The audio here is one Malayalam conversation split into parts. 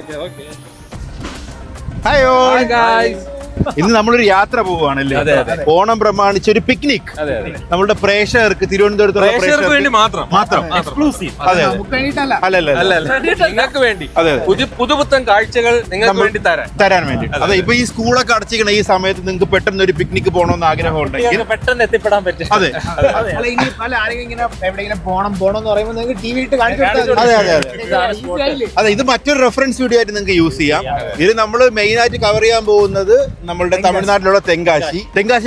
ഹലോ ഇന്ന് നമ്മളൊരു യാത്ര പോവുകയാണല്ലേ? ഓണം പ്രമാണിച്ച് ഒരു പിക്നിക് നമ്മളുടെ പ്രേക്ഷകർക്ക് തിരുവനന്തപുരത്തുള്ള വേണ്ടി മാത്രം എക്സ്ക്ലൂസീവ്. അതെ നിങ്ങൾക്ക് വേണ്ടി പുതുപുത്തൻ കാഴ്ചകൾ നിങ്ങൾക്ക് വേണ്ടി തരാൻ വേണ്ടി. അതെ, ഇപ്പൊ ഈ സ്കൂളൊക്കെ അടച്ചിരിക്കണ ഈ സമയത്ത് നിങ്ങൾക്ക് പെട്ടെന്ന് ഒരു പിക്നിക് പോകണമെന്ന് ആഗ്രഹം ഉണ്ടെങ്കിൽ പെട്ടെന്ന് എത്തിപ്പെടാൻ പറ്റും. അതെ അതെ, ഇത് മറ്റൊരു റെഫറൻസ് വീഡിയോ ആയിട്ട് നിങ്ങൾക്ക് യൂസ് ചെയ്യാം. ഇത് നമ്മൾ മെയിൻ ആയിട്ട് കവർ ചെയ്യാൻ പോകുന്നത് നമ്മളുടെ തമിഴ്നാട്ടിലുള്ള തെങ്കാശി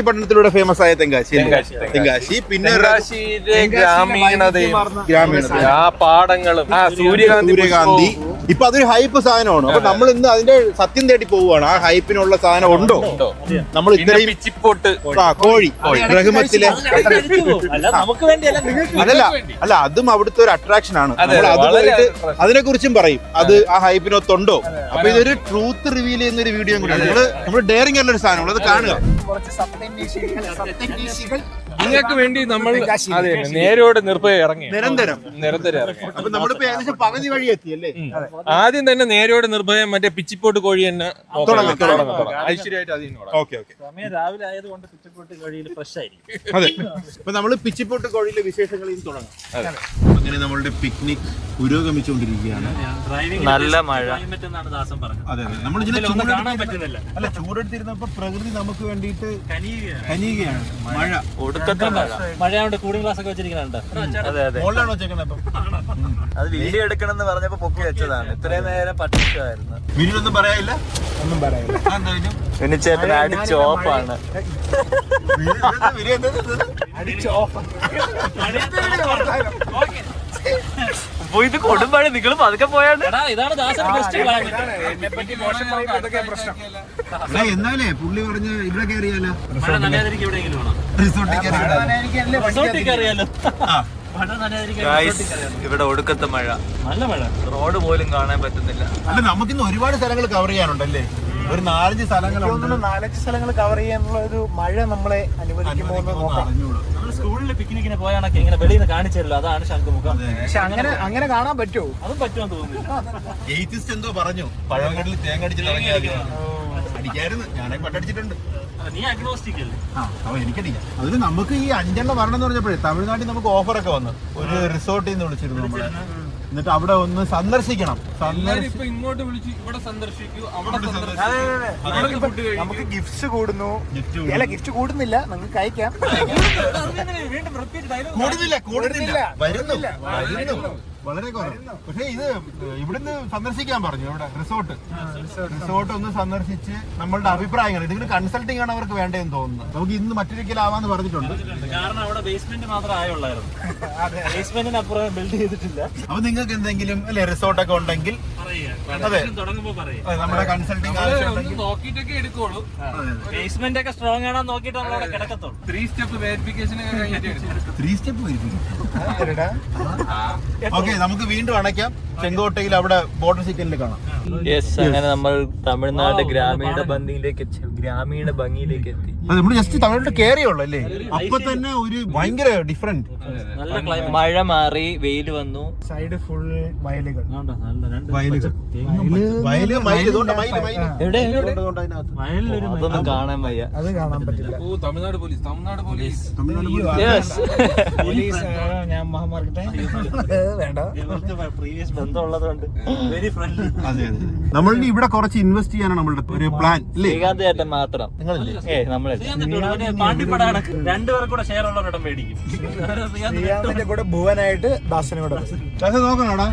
പട്ടണത്തിലൂടെ ഫേമസ് ആയ തെങ്കാശി പിന്നെ ഗ്രാമീണതയും പാടങ്ങളും സൂര്യകാന്തി. ഇപ്പൊ അതൊരു ഹൈപ്പ് സാധനമാണ്. അപ്പൊ നമ്മൾ ഇന്ന് അതിന്റെ സത്യം തേടി പോവുകയാണ്. ആ ഹൈപ്പിനുള്ള സാധനം ഉണ്ടോ? നമ്മൾ ഇത്രയും കോഴി ബ്രഹ്മത്തിലെ അല്ല അതും അവിടുത്തെ ഒരു അട്രാക്ഷൻ ആണ്. അതിനെ കുറിച്ചും പറയും. അത് ആ ഹൈപ്പിനൊത്തുണ്ടോ? അപ്പൊ ഇതൊരു ട്രൂത്ത് റിവീൽ ചെയ്യുന്ന ഒരു വീഡിയോ കൂടിയാണ്. നമ്മൾ ഡെയറിംഗ് ഉള്ള ഒരു സാധനം അത് കാണുക. നിങ്ങൾക്ക് വേണ്ടി നമ്മൾ നേരോട് നിർഭയം ഇറങ്ങി നിരന്തരം. അപ്പൊ നമ്മളിപ്പോ ഏകദേശം പകുതി വഴി എത്തിയല്ലേ? ആദ്യം തന്നെ നേരോട് നിർഭയം മറ്റേ പിച്ചിപ്പോട്ട് കോഴി തന്നെ ഐശ്വര്യമായിട്ട് രാവിലെ ആയതുകൊണ്ട് പിച്ചിപ്പോട്ട് കോഴിയിൽ ഫ്രഷ് ആയിരിക്കും. അതെ, ഇപ്പൊ നമ്മള് പിച്ചിപ്പോട്ട് കോഴിയിലെ വിശേഷങ്ങളിൽ തുടങ്ങാം. അങ്ങനെ നമ്മളുടെ പിക്നിക് പുരോഗമിച്ചുകൊണ്ടിരിക്കുകയാണ്. നല്ല മഴ എന്നാണ് ദാസൻ പറഞ്ഞത്. അതെ, നമ്മൾ കാണാൻ പറ്റുന്നില്ല. അല്ല, ചൂടെടുത്തിരുന്നപ്പോ പ്രകൃതി നമുക്ക് വേണ്ടിയിട്ട് കനിയുകയാണ്. മഴ മഴയാണ്ട് കൂളിംഗ് ഗ്ലാസ് ഒക്കെ വെച്ചിരിക്കുന്നുണ്ട്. മോളിലാണോ വെച്ചേക്കണേ? അത് വീഡിയോ എടുക്കണം എന്ന് പറഞ്ഞപ്പോ പൊക്കി വെച്ചതാണ്. ഇത്രയും നേരം പറ്റിച്ചായിരുന്നു. വീഡിയോയൊന്നും പറയാനില്ല, ഒന്നും പറയാനില്ല. പിന്നെ ചേട്ടൻ അടിച്ച് ഓഫാണ്. ഇത് കൊടുമ്പഴ നിങ്ങൾ പതുക്കെ പോയാണ്. ഇതാണ് എന്നാലേ പുള്ളി പറഞ്ഞ ഇവിടെ കയറിയാലോ, ഇവിടെ ഒടുക്കത്തെ മഴ, നല്ല മഴ, റോഡ് പോലും കാണാൻ പറ്റുന്നില്ല. അല്ല, നമുക്കിന്ന് ഒരുപാട് സ്ഥലങ്ങൾ കവർ ചെയ്യാനുണ്ടല്ലേ? ഒരു 4-5 സ്ഥലങ്ങൾ കവർ ചെയ്യാനുള്ള ഒരു മഴ നമ്മളെ അനുവദിക്കുമോ എന്ന് നോക്കാം. സ്കൂളിൽ പിക്നിക്കിന് പോയാണൊക്കെ ഇങ്ങനെ വെളിയിൽ നിന്ന് കാണിച്ചല്ലോ, അതാണ് ശംഖുമുഖം. പക്ഷെ അങ്ങനെ കാണാൻ പറ്റുമോ? അതും പറ്റുമെന്ന് തോന്നുന്നു. എയ്ത്തിസ്റ്റ് എന്തോ പറഞ്ഞു, പഴവങ്ങാട്ടിൽ തേങ്ങ അടിച്ചിട്ട് അടിക്കായിരുന്നു. ഞാനൊക്കെ പട്ടടിച്ചിട്ടുണ്ട്. നീ അഗ്നോസ്റ്റിക് അല്ലേ? അപ്പൊ എനിക്കടിക്കാം. അതിന് നമുക്ക് ഈ 5 വരണം എന്ന് പറഞ്ഞപ്പോഴേ തമിഴ്നാട്ടിൽ നമുക്ക് ഓഫറൊക്കെ വന്നു. ഒരു റിസോർട്ടിൽ നിന്ന് വിളിച്ചിരുന്നു നമ്മളെ. എന്നിട്ട് അവിടെ ഒന്ന് സന്ദർശിക്കണം. ഇങ്ങോട്ട് വിളിച്ച് ഇവിടെ സന്ദർശിക്കൂ, അവിടെ നമുക്ക് ഗിഫ്റ്റ്സ് കൂടുന്നു. അല്ല, ഗിഫ്റ്റ് കൂടുന്നില്ല, നിങ്ങൾക്ക് അയക്കാം. കൂടുന്നില്ല, വരുന്നു വളരെ കുറവ്. പക്ഷേ ഇത് ഇവിടുന്ന് സന്ദർശിക്കാൻ പറഞ്ഞു. ഇവിടെ റിസോർട്ട് ഒന്ന് സന്ദർശിച്ച് നമ്മളുടെ അഭിപ്രായങ്ങൾ ഇതിന് കൺസൾട്ടിംഗ് ആണ് അവർക്ക് വേണ്ടതെന്ന് തോന്നുന്നു. നമുക്ക് ഇന്ന് മറ്റൊരിക്കലാവാന്ന് പറഞ്ഞിട്ടുണ്ട്. കാരണം അവിടെ ബേസ്മെന്റ് മാത്രമേ ആയുള്ളായിരുന്നു. ബേസ്മെന്റിനപ്പുറം ബിൽഡ് ചെയ്തിട്ടില്ല. അപ്പൊ നിങ്ങൾക്ക് എന്തെങ്കിലും അല്ലെ റിസോർട്ടൊക്കെ ഉണ്ടെങ്കിൽ നമ്മുടെ കൺസൾട്ടിംഗ് നോക്കിയിട്ടൊക്കെ എടുക്കോളൂ. ബേസ്മെന്റ് ഒക്കെ സ്ട്രോങ് ആണോ നോക്കിയിട്ട് നമ്മളവിടെ കിടക്കത്തുള്ളൂ. 3 സ്റ്റെപ്പ് വെരിഫിക്കേഷൻ ഒക്കെ കഴിഞ്ഞിട്ട് 3 സ്റ്റെപ്പ് ഓക്കെ, നമുക്ക് വീണ്ടും അണയ്ക്കാം. ചെങ്കോട്ടയിൽ അവിടെ ബോർഡർ സിറ്റിയിൽ കാണാം. യെസ്, അങ്ങനെ നമ്മൾ തമിഴ്നാട് ഗ്രാമീണ ഭംഗിയിലേക്ക് എത്തി. നമ്മൾ ജസ്റ്റ് തമിഴ്നാട്ടിൽ കയറിയുള്ളൂ അല്ലേ? അപ്പൊ തന്നെ ഒരു ഭയങ്കര ഡിഫറന്റ്. നല്ല ക്ലൈമറ്റ്. മഴ മാറി, വെയിൽ വന്നു. സൈഡ് ഫുൾ വയലുകൾ. അതൊന്നും കാണാൻ വയ്യ. അത് കാണാൻ പറ്റില്ല. തമിഴ്നാട് പോലീസ് ഞാൻ മഹാമാർക്കട്ടെ വേണ്ട. പ്രീവിയസ് ബന്ധമുള്ളതുകൊണ്ട് വെരി ഫ്രണ്ട്ലി. നമ്മളുടെ ഇവിടെ കുറച്ച് ഇൻവെസ്റ്റ് ചെയ്യാനാണ് നമ്മളുടെ ഒരു പ്ലാൻ. ശ്രീകാന്ത് ചേട്ടൻ മാത്രം. നമ്മളെ പാണ്ടിപ്പടാണ്. 2 പേർ കൂടെ ഷെയർ ഉള്ളവരോട് മേടിക്കും. ശ്രീകാന്തിന്റെ കൂടെ ഭുവനായിട്ട് ദാസനെ കൂടെ നോക്കണോടാ.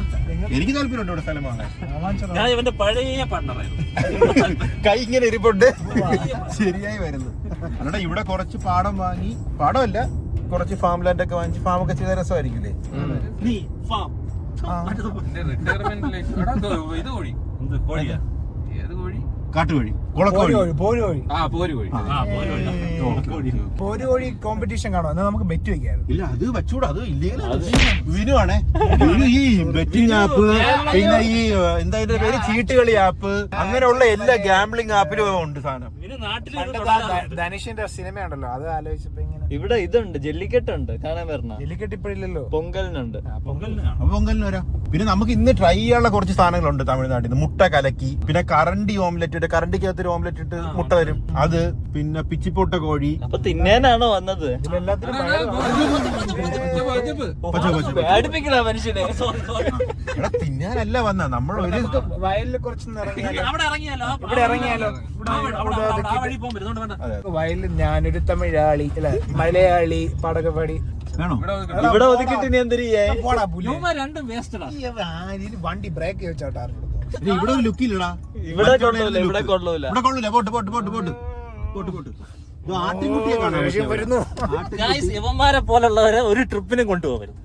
എനിക്ക് താല്പര്യമുണ്ട് ഇവിടെ സ്ഥലം വാങ്ങാൻ. ഞാൻ ഇവന്റെ പഴയ പാർട്ണറായിരുന്നു. കൈ ഇങ്ങനെ ഇരിപ്പുണ്ട്, ശരിയായി വരുന്നു. അല്ലാതെ ഇവിടെ കുറച്ച് പാടം വാങ്ങി, പാടമല്ല കുറച്ച് ഫാം ലാൻഡ് ഒക്കെ വാങ്ങിച്ച് ഫാമൊക്കെ ചെയ്ത രസമായിരിക്കില്ലേ? കാട്ടുകോഴി, പോരുകോഴി കോമ്പറ്റീഷൻ കാണോ? എന്നാൽ നമുക്ക് ബെറ്റ് വെക്കാറ്. ഇല്ല, അത് വെച്ചൂടാ, അത് വിനുവാണേ. ഈ ബെറ്റിംഗ് ആപ്പ്, പിന്നെ ഈ എന്താ പേര്, ചീട്ടുകളി ആപ്പ്, അങ്ങനെയുള്ള എല്ലാ ഗാംബ്ലിംഗ് ആപ്പിലും ഉണ്ട് സാധനം. നാട്ടിൽ ധനുഷിന്റെ സിനിമ ഉണ്ടല്ലോ, അത് ആലോചിച്ചപ്പോ ഇങ്ങനെ. ഇവിടെ ഇതുണ്ട്, ജെല്ലിക്കെട്ടുണ്ട്, കാണാൻ വരണ. ജെല്ലിക്കെട്ട് ഇപ്പോഴില്ലല്ലോ, പൊങ്കലിനുണ്ട്. പൊങ്കലിന് വരാം. പിന്നെ നമുക്ക് ഇന്ന് ട്രൈ ചെയ്യാനുള്ള കുറച്ച് സാധനങ്ങളുണ്ട് തമിഴ്നാട്ടിൽ നിന്ന്. മുട്ട കലക്കി, പിന്നെ കറണ്ടി ഓംലെറ്റ്, കറണ്ടിക്കകത്ത് ഒരു ഓംലെറ്റ് ഇട്ട് മുട്ട തരും, അത്. പിന്നെ പിച്ചിപ്പൊട്ട കോഴി. അപ്പൊ തിന്നാനാണോ വന്നത്? പേടിപ്പിക്കണ മനുഷ്യനെ. തിന്നാനല്ല വന്ന നമ്മൾ ഒരു വയലിൽ കുറച്ച് ഇവിടെ ഇറങ്ങിയാലോ. വയലിൽ ഞാനൊരു തമിഴാളി അല്ല മലയാളി പാടൊക്കെ പാടി ഇവിടെ ഒതുക്കിട്ട് ഇനി എന്ത് ചെയ്യാ? വണ്ടി ബ്രേക്ക് വെച്ചോട്ടാ. ഇവിടെ ഒരു ലുക്കില്ലടാ. ഇവിടെ കൊള്ളൂല, ഇവിടെ കൊള്ളൂല. ഇവിടെ കൊള്ളില്ല. പോട്ട് പോട്ട് പോട്ട് പോട്ട് പോട്ട് പോട്ട്. ആട്ടിൻകുട്ടിയെ കാണാൻ വരുന്നു. ഇവന്മാരെ പോലുള്ളവരെ ഒരു ട്രിപ്പിനും കൊണ്ടുപോകരുത്.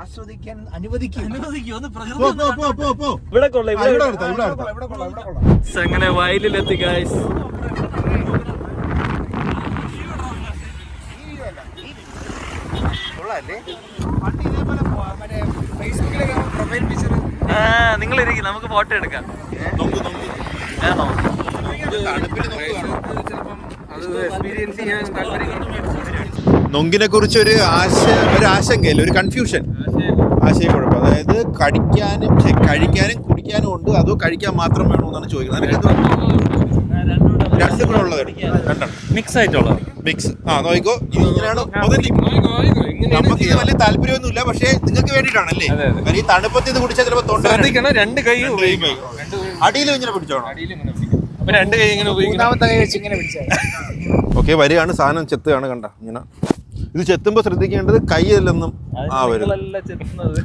ആസ്വദിക്കാൻ അനുവദിക്കും. ഇവിടെ കൊള്ളാം, അങ്ങനെ വയലിലെത്തി ഗൈസ്. നിങ്ങൾ ഇരിക്കും, നമുക്ക് ഫോട്ടോ എടുക്കാം. ആണോ? നൊങ്കിനെ കുറിച്ച് ഒരു ആശങ്കയില്ല, ഒരു കൺഫ്യൂഷൻ, ആശയക്കുഴപ്പം. അതായത് കഴിക്കാനും കുടിക്കാനും ഉണ്ട്, അതോ കഴിക്കാൻ മാത്രം വേണമെന്നാണ് ചോദിക്കുന്നത്. രണ്ടും കൂടെ ഉള്ളത് രണ്ടെണ്ണം മിക്സ് ആയിട്ടുള്ളത്. മിക്സ്. നോക്കിക്കോ, ഇത് ഇങ്ങനെയാണ്. നമുക്ക് ഇത് വലിയ താല്പര്യമൊന്നുമില്ല, പക്ഷേ നിങ്ങൾക്ക് വേണ്ടിയിട്ടാണല്ലേ. ഈ തണുപ്പത്ത് ഇത് കുടിച്ചാൽ ചിലപ്പോൾ തൊണ്ട രണ്ട് കൈ അടിയിലും ഇങ്ങനെ പിടിച്ചോണം. രണ്ട് കൈ ഇങ്ങനെ മൂന്നാമത്തെ കൈ വെച്ച് ഇങ്ങനെ പിടിച്ചാൽ. ഓക്കെ, വരികയാണ് സാധനം, ചെത്തുകയാണ്. കണ്ട ഇങ്ങനെ. ഇത് ചെത്തുമ്പോ ശ്രദ്ധിക്കേണ്ടത് കൈയിലൊന്നും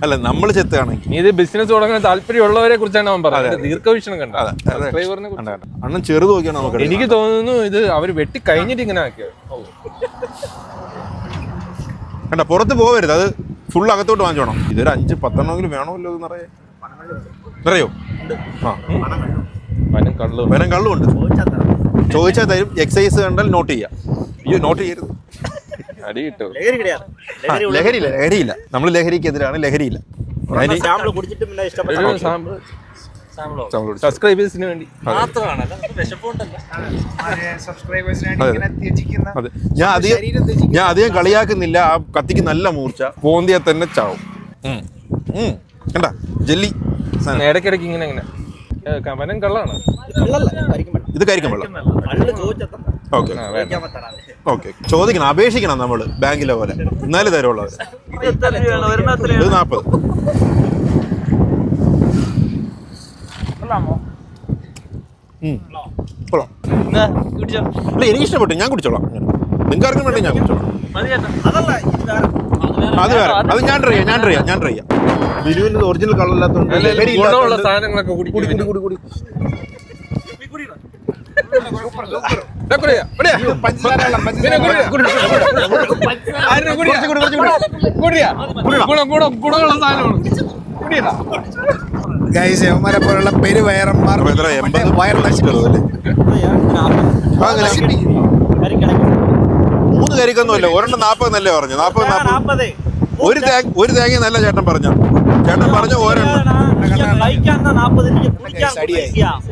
അല്ല, നമ്മൾ ചെത്തുകയാണെങ്കിൽ. ഇത് ബിസിനസ് തുടങ്ങാൻ താല്പര്യമുള്ളവരെ കുറിച്ചാണ് അവൻ പറഞ്ഞത്. ദീർഘവീക്ഷണം കണ്ട അണ്ണൻ ചെറുത് നോക്കിയാണ് നമുക്ക്. എനിക്ക് തോന്നുന്നു ഇത് അവര് വെട്ടി കഴിഞ്ഞിട്ട് ഇങ്ങനെ ആക്കിയത്. കണ്ട, പുറത്ത് പോകരുത്, അത് ഫുൾ അകത്തോട്ട് വാങ്ങിച്ചോണം. ഇതൊരു 5-10 വേണമല്ലോ എന്നറിയോ. വനം കള്ളുണ്ട്, ചോദിച്ചാൽ തരും. എക്സൈസ് കണ്ടാൽ നോട്ട് ചെയ്യാം. അയ്യോ, നോട്ട് ചെയ്യരുത്. അടി കിട്ടും. ലഹരിയില്ല, നമ്മൾ ലഹരിക്കെതിരാണ്. ലഹരിയില്ല. സബ്സ്ക്രൈബേഴ്സിന് വേണ്ടി ഞാൻ അധികം കളിയാക്കുന്നില്ല. ആ കത്തിക്ക് നല്ല മൂർച്ച, പോന്തിയാ തന്നെ ചാവും. കണ്ട ജെല്ലി ഇടയ്ക്കിടയ്ക്ക് ഇങ്ങനെ ഇങ്ങനെ വനം കള്ളാണ്. ഇത് കരിക്കും വെള്ളം. ഓക്കെ ഓക്കെ, ചോദിക്കണം, അപേക്ഷിക്കണം നമ്മൾ ബാങ്കിലെ പോലെ, എന്നാലും തരുള്ളൂ. ഇത് 40. കൊള്ളാം. അല്ല, എനിക്ക് ഇഷ്ടപ്പെട്ടു, ഞാൻ കുടിച്ചോളാം. നിങ്ങൾക്ക് ആർക്കും വേണ്ടി ഞാൻ കുടിച്ചോളാം. അത് വേറെ, അത് ഞാൻ ട്രൈ ചെയ്യാം. ബിരുവിന് ഒറിജിനൽ കളറില്ലാത്തതുകൊണ്ട് സാധനങ്ങളൊക്കെ കൂടി ഗൈസന്മാരെ പോലുള്ള പെരുവയറന്മാർ വയർ നശിപ്പിക്കും. 3 കരിക്കൊന്നുമില്ല, ഒരെണ്ണം 40 എന്നല്ലേ പറഞ്ഞു. 40 ഒരു തേങ്ങ നല്ല ചേട്ടൻ പറഞ്ഞു ഒരെണ്ണം.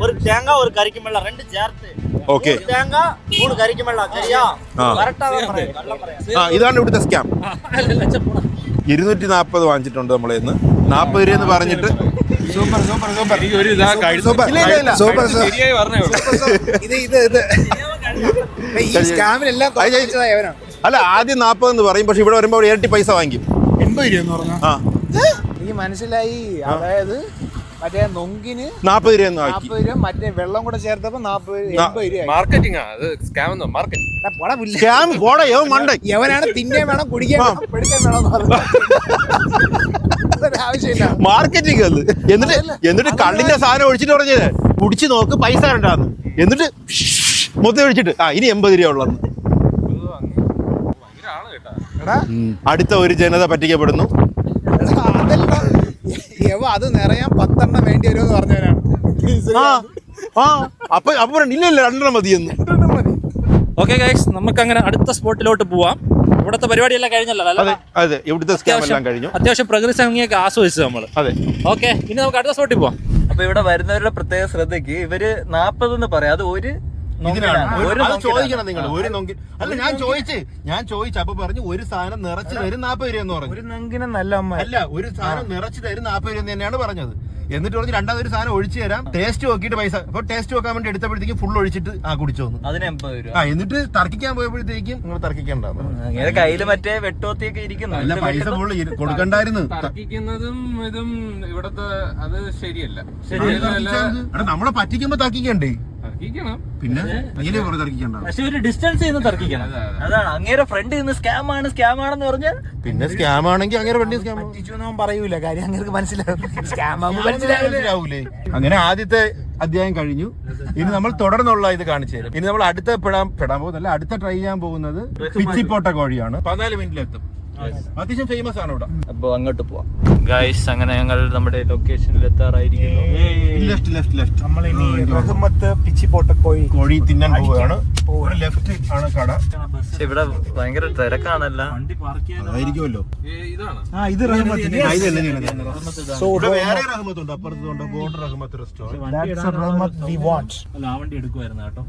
ഒരു തേങ്ങ ഒരു കരിക്കും വെള്ളം 2 ചേർത്ത്. ഓക്കെ, തേങ്ങ 3 കരിക്കും വെള്ളം. ഇതാണ് ഇവിടുത്തെ സ്കാം. 240 വാങ്ങിച്ചിട്ടുണ്ട് നമ്മളെ ഇന്ന്. 40 രൂപ എന്ന് പറഞ്ഞിട്ട് അല്ല, ആദ്യം 40 എന്ന് പറയും, പക്ഷെ ഇവിടെ വരുമ്പോ ഇരട്ടി പൈസ വാങ്ങിക്കും. 80 രൂപ എന്ന് പറഞ്ഞാ എനിക്ക് മനസ്സിലായി. അതായത് മറ്റേ നൊങ്കിന് 40 രൂപ 40 രൂപ, മറ്റേ വെള്ളം കൂടെ ചേർത്തപ്പോ 40 രൂപ. മാർക്കറ്റിംഗ് എവനാണ് തിന്നേ വേണം കുടിക്കാൻ പഠിക്കാൻ വേണം ആവശ്യമില്ല. മാർക്കറ്റിംഗ് അത്. എന്നിട്ട് കള്ളിന്റെ സാധനം ഒഴിച്ചിട്ട് പറഞ്ഞത് കുടിച്ചു നോക്ക്, പൈസ ഉണ്ടാന്ന്. എന്നിട്ട് മൊത്തം ഒഴിച്ചിട്ട് ഇനി 80 രൂപ ഉള്ളന്ന്. അടുത്ത ഒരു ജനത പറ്റിക്കപ്പെടുന്നു. അത് നിറയാൻ 10 എണ്ണം വേണ്ടി വരുമെന്ന് പറഞ്ഞവനാണ്. അപ്പൊ ഇല്ല 2 എണ്ണം മതിയെന്ന്. ഓക്കെ ഗൈസ്, നമുക്ക് അങ്ങനെ അടുത്ത സ്പോട്ടിലോട്ട് പോവാം. ഇവിടുത്തെ പരിപാടിയെല്ലാം കഴിഞ്ഞല്ലോ അല്ലേ? അതെ അതെ, ഇവിടുത്തെ സ്കാം എല്ലാം കഴിഞ്ഞു. അത്യാവശ്യം പ്രകൃതി ഭംഗിയൊക്കെ ആസ്വദിച്ചു നമ്മള്. അതെ, ഓക്കെ, ഇനി നമുക്ക് അടുത്ത സ്പോട്ടിൽ പോവാം. അപ്പൊ ഇവിടെ വരുന്നവരുടെ പ്രത്യേക ശ്രദ്ധയ്ക്ക് ഇവര് 40 എന്ന് പറയാം. അത് ഒരു ചോദിക്കണം നിങ്ങൾ. ഒരു നൊങ്കി അല്ല, ഞാൻ ചോദിച്ചു അപ്പൊ പറഞ്ഞു ഒരു സാധനം നിറച്ച് തരും 40 രൂപ എന്ന് പറഞ്ഞു. ഒരു നങ്കിനും നല്ല അമ്മ അല്ല, ഒരു സാധനം നിറച്ച് തരും 40 രൂപ തന്നെയാണ് പറഞ്ഞത്. എന്നിട്ട് പറഞ്ഞ് രണ്ടാമതൊരു സാധനം ഒഴിച്ചു തരാം, ടേസ്റ്റ് നോക്കിയിട്ട് പൈസ. അപ്പൊ ടേസ്റ്റ് നോക്കാൻ വേണ്ടി എടുത്തപ്പോഴത്തേക്കും ഫുൾ ഒഴിച്ചിട്ട് കുടിച്ചു വന്നു. അതിന് 80 രൂപ. എന്നിട്ട് തർക്കിക്കാൻ പോയപ്പോഴത്തേക്കും നിങ്ങൾ തർക്കിക്കണ്ടാവും. അങ്ങനെ കയ്യില് മറ്റേ വെട്ടോത്തിയൊക്കെ ഇരിക്കുന്നു. അല്ല, പൈസ ഫുള്ള് കൊടുക്കണ്ടായിരുന്നു. തർക്കിക്കുന്നതും ഇതും ഇവിടത്തെ അത് ശരിയല്ല. നമ്മളെ പറ്റിക്കുമ്പോ തർക്കിക്കണ്ടേ? തർക്കിക്കണം, പിന്നെ അതിലെ കുറെ തർക്കിക്കണ്ടാവും. പക്ഷെ ഒരു ഡിസ്റ്റൻസ് ചെയ്യുന്ന തർക്കിക്കണം. അതാണ് അങ്ങേരെ ഫ്രണ്ട് നിന്ന് സ്കാം ആണെന്ന് പറഞ്ഞാൽ പിന്നെ സ്കാം ആണെങ്കിൽ അങ്ങനെ വണ്ടി സ്കാം പറ്റിച്ചൊന്നും പറയൂല. കാര്യം അങ്ങനെ മനസ്സിലാവും. മനസ്സിലാവൂലേ? അങ്ങനെ ആദ്യത്തെ അധ്യായം കഴിഞ്ഞു. ഇനി നമ്മൾ തുടർന്നുള്ള ഇത് കാണിച്ചു തരും. ഇനി നമ്മൾ അടുത്ത പെടാൻ പോകുന്നല്ല, അടുത്ത ട്രൈ ചെയ്യാൻ പോകുന്നത് പിച്ചിപ്പോട്ട കോഴിയാണ്. 14 മിനിറ്റിലെത്തും. അത്യാവശ്യം ഫേമസ് ആണ് ഇവിടെ. അപ്പൊ അങ്ങോട്ട് പോവാം ഗൈസ്. അങ്ങനെ ഞങ്ങൾ നമ്മുടെ ലൊക്കേഷനിൽ എത്താറായിരിക്കുന്നു. ലെഫ്റ്റ് നമ്മളിനി റഹ്മത്ത് പിച്ചിപ്പോട്ട കോഴി തിന്നാൻ പോവുകയാണ്. ലെഫ്റ്റ് ആണ് കട. പക്ഷെ ഇവിടെ ഭയങ്കര തിരക്കാണല്ലോ. അതായിരിക്കുമല്ലോ. ഇത് റഹ്മത്ത്. വേറെ റഹ്മത്തുണ്ട്, അപ്പുറത്തുണ്ട് ബോർഡർ റഹ്മത്ത് റെസ്റ്റോറന്റ്. ആ വണ്ടി എടുക്കുമായിരുന്നു കേട്ടോ.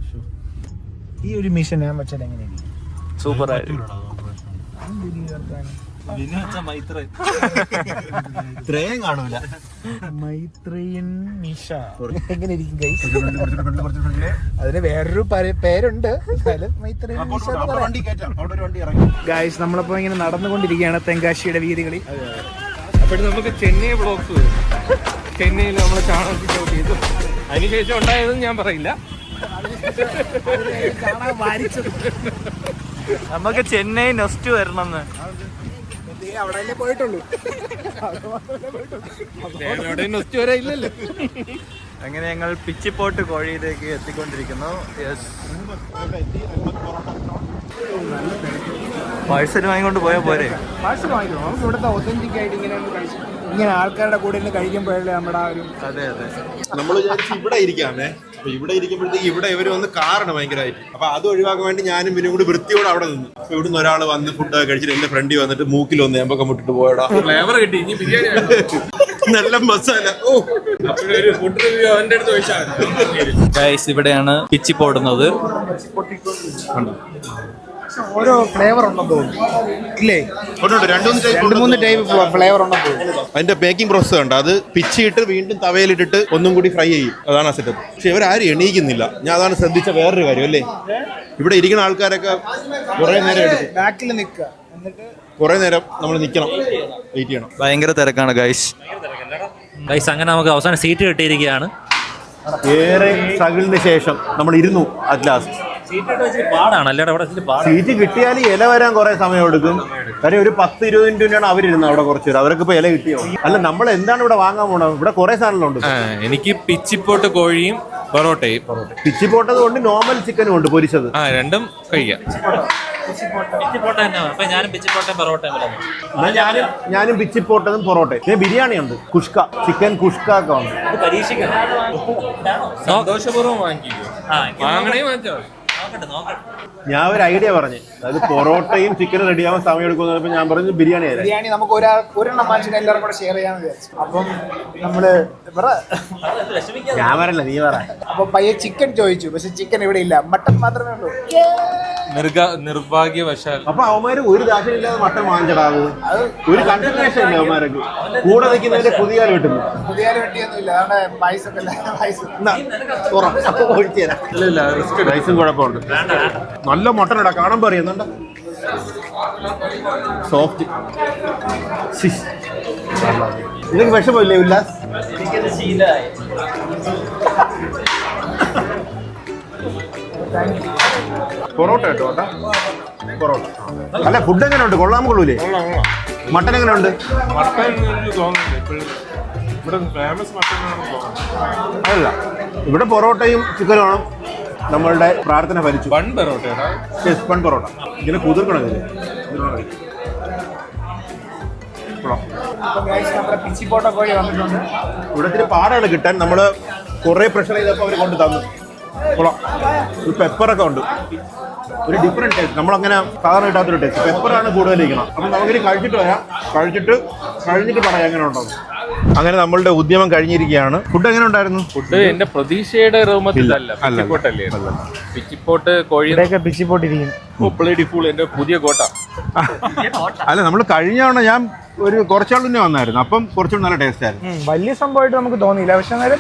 ഈ ഒരു മിഷൻ ഞാൻ വെച്ചാൽ എങ്ങനെയാണ്? സൂപ്പർ ആയിരുന്നു. ഇത്രയും കാണൂല. മൈത്രയൻ നിഷ എങ്ങനെ ഇരിക്കും ഗൈസ്? അതിന് വേറൊരു പേരുണ്ട്. ഗൈസ്, നമ്മളിപ്പോ ഇങ്ങനെ നടന്നുകൊണ്ടിരിക്കുകയാണ് തെങ്കാശിയുടെ വീതികളിൽ. അപ്പോൾ നമുക്ക് ചെന്നൈ ബ്ലോഗ്സ് വരും. ചെന്നൈയിൽ നമ്മൾ ചാണകത്തിൽ ഷോട്ട് ചെയ്തു. അതിനുശേഷം ഉണ്ടായതെന്ന് ഞാൻ പറയില്ല. നമുക്ക് ചെന്നൈ നെക്സ്റ്റ് വരണമെന്ന് അവിടെ പോയിട്ടുള്ളൂ. വരെ ഇല്ലല്ലോ. അങ്ങനെ ഞങ്ങൾ പിച്ചിപ്പോട്ട് കോഴിയിലേക്ക് എത്തിക്കൊണ്ടിരിക്കുന്നു. പാഴ്സൽ വാങ്ങിക്കൊണ്ട് പോയാൽ പോരെ? പാഴ്സൽ വാങ്ങിക്കും. നമുക്ക് ഇവിടുത്തെ ഒതന്റിക് ആയിട്ട് ഇങ്ങനെ ആൾക്കാരുടെ കൂടെ ഇരുന്ന് കഴിക്കുമ്പോഴല്ലേ നമ്മുടെ ആ ഒരു. അതെ അതെ, നമ്മൾ ഇവിടെ ഇരിക്കാമേ. അപ്പൊ ഇവിടെ ഇരിക്കുമ്പോഴത്തേക്ക് ഇവിടെ ഇവര് വന്ന് കാറാണ് ഭയങ്കരമായിട്ട്. അപ്പൊ അത് ഒഴിവാക്കാൻ വേണ്ടി ഞാനും പിന്നെ കൂടി വൃത്തിയോടെ അവിടെ നിന്നു. അപ്പൊ ഇവിടുന്ന് ഒരാൾ വന്ന് ഫുഡ് കഴിച്ചിട്ട് എന്റെ ഫ്രണ്ടിൽ വന്നിട്ട് മൂക്കിൽ വന്ന് ഏമ്പൊക്കെ മുട്ടിട്ട് പോയടാ. ഫ്ലേവർ കിട്ടി. ഇനി ബിരിയാണി നല്ല മസാല. ഒരു ഫുഡ് റിവ്യൂ അവന്റെ അടുത്ത് ചോദിച്ചാൽ. ഗൈസ്, ഇവിടെയാണ് പിച്ചി പോടുന്നത്. ഓരോ ഫ്ലേവർ ഉണ്ടെന്ന് തോന്നുന്നു ഇല്ലേ? 2-3 ടൈപ്പ് ഫ്ലേവർ ഉണ്ടെന്ന് തോന്നുന്നു. അതിന്റെ ബേക്കിംഗ് പ്രോസസ് ഉണ്ട്. അത് പിച്ചിട്ട് വീണ്ടും തവയിലിട്ടിട്ട് ഒന്നും കൂടി ഫ്രൈ ചെയ്യും. അതാണ് ആ സെറ്റപ്പ്. പക്ഷെ ഇവരാരും എണീക്കുന്നില്ല. ഞാൻ അതാണ് ശ്രദ്ധിച്ച വേറൊരു കാര്യം അല്ലേ. ഇവിടെ ഇരിക്കുന്ന ആൾക്കാരൊക്കെ കുറെ നേരം എടുക്കും. ബാക്കിൽ നിൽക്കുക, എന്നിട്ട് കുറെ നേരം നമ്മൾ നിൽക്കണം, വെയിറ്റ് ചെയ്യണം. ഭയങ്കര തിരക്കാണ് ഗൈസ്. അങ്ങനെ നമുക്ക് അവസാനം സീറ്റ് കിട്ടിയിരിക്കുകയാണ്. ഏറെ സ്ട്രഗിളിന് ശേഷം നമ്മൾ ഇരുന്നു. അറ്റ് ലാസ്റ്റ് സീറ്റ് കിട്ടിയാൽ ഇല വരാൻ കുറെ സമയം എടുക്കും. കാര്യം ഒരു 10-20 മിനിറ്റാണ് അവരിരുന്നത് അവിടെ കുറച്ച് പേര്. അവർക്ക് ഇപ്പൊ ഇല കിട്ടിയോ? അല്ല, നമ്മൾ എന്താണ് ഇവിടെ വാങ്ങാൻ പോണത്? ഇവിടെ കുറെ സാധനങ്ങളുണ്ട്. എനിക്ക് പിച്ചിപ്പോട്ട് കോഴിയും പൊറോട്ടയും. പിച്ചിപ്പോട്ടത് കൊണ്ട് നോർമൽ ചിക്കനും ഉണ്ട് പൊരിച്ചത്. രണ്ടും കഴിക്കാം. ഞാനും പിച്ചിപ്പോട്ടതും പൊറോട്ടയും. പിന്നെ ബിരിയാണി ഉണ്ട്, കുഷ്ക, ചിക്കൻ കുഷ്ക ഒക്കെ ഉണ്ട്. സന്തോഷപൂർവ്വം വാങ്ങിക്കോ. വാങ്ങണേ വാങ്ങിച്ചോ. ഞാൻ ഒരു ഐഡിയ പറഞ്ഞു, അതായത് പൊറോട്ടയും ചിക്കനും റെഡിയാവാൻ സമയം എടുക്കുന്ന ഞാൻ പറഞ്ഞു ബിരിയാണി ആയിരുന്നു. ബിരിയാണി നമുക്ക് ഒരെണ്ണം വാങ്ങിച്ചിട്ട് എല്ലാവരും കൂടെ ഷെയർ ചെയ്യാന്ന് വിചാരിച്ചു. അപ്പം നമ്മള് ഞാൻ പറയല്ല, നീ പറ. അപ്പൊ പയ്യെ ചിക്കൻ ചോദിച്ചു, പക്ഷെ ചിക്കൻ ഇവിടെ ഇല്ല, മട്ടൺ മാത്രമേ ഉള്ളൂ. നിർഭാഗ്യവശാൽ അപ്പൊ അവന്മാര് ഒരു ദാശയില്ലാതെ മട്ടൻ വാങ്ങിച്ചടാവ്. ഒരു കൺസിഡറേഷൻ ഇല്ല അവന്മാർക്ക്. കൂടെ നിൽക്കുന്നതിന്റെ പുതിയ കിട്ടുന്നു. പുതിയ വെട്ടിയൊന്നുമില്ല. അവിടെ പൈസ റൈസും കുഴപ്പമുണ്ട്. നല്ല മട്ടൻ ഇടാ, കാണുമ്പോ അറിയുന്നുണ്ട്. സോഫ്റ്റ്. ഇതൊക്കെ വിഷമില്ലേ ഉല്ലാസ്? പൊറോട്ട കേട്ടോ. പൊറോട്ട അല്ല, ഫുഡ് എങ്ങനെ ഉണ്ട്? കൊള്ളാൻ കൊള്ളൂലേ? മട്ടൻ എങ്ങനെ ഉണ്ട്? അല്ല, ഇവിടെ പൊറോട്ടയും ചിക്കനുമാണ് നമ്മളുടെ പ്രാർത്ഥന ഫലിച്ചു. ബൺ പൊറോട്ട ഇങ്ങനെ കുതിർക്കണം. പിച്ചിപ്പോട്ട കോഴി വന്നിട്ടുണ്ട്. ഇവിടെ ഇത്തിരി പാടാണ് കിട്ടാൻ. നമ്മള് കുറെ പ്രഷർ ചെയ്തപ്പോ അവര് കൊണ്ട് തന്നു. ഒരു പെപ്പറൊക്കെ ഉണ്ട്, ഒരു ഡിഫറെന്റ് ടേസ്റ്റ്. നമ്മളങ്ങനെ സാധാരണ കിട്ടാത്തൊരു ടേസ്റ്റ്. പെപ്പറാണ് കൂടുതലിരിക്കണം. അപ്പം നമുക്കിനി കഴിച്ചിട്ട് വരാം. കഴിഞ്ഞിട്ട് പറയാം എങ്ങനെ ഉണ്ടാവും. അങ്ങനെ നമ്മളുടെ ഉദ്യമം കഴിഞ്ഞിരിക്കുകയാണ്. ഫുഡ് എങ്ങനെ ഉണ്ടായിരുന്നു? ഫുഡ് എന്റെ പ്രതീക്ഷയുടെ റൂമത്തിലല്ല, പിച്ചിപ്പോട്ടല്ലേ. പിച്ചിപ്പോട്ട് കോഴിയൊക്കെ പിച്ചിപ്പോട്ടിരിക്കും. എന്റെ പുതിയ കോട്ട. അല്ല, നമ്മൾ കഴിഞ്ഞ തവണ ഞാൻ ഒരു കുറച്ചാൾ തന്നെ വന്നായിരുന്നു. അപ്പം കുറച്ചുകൂടി നല്ല ടേസ്റ്റ് ആയിരുന്നു. വലിയ സംഭവമായിട്ട് നമുക്ക് തോന്നിയില്ല. പക്ഷെ അന്നേരം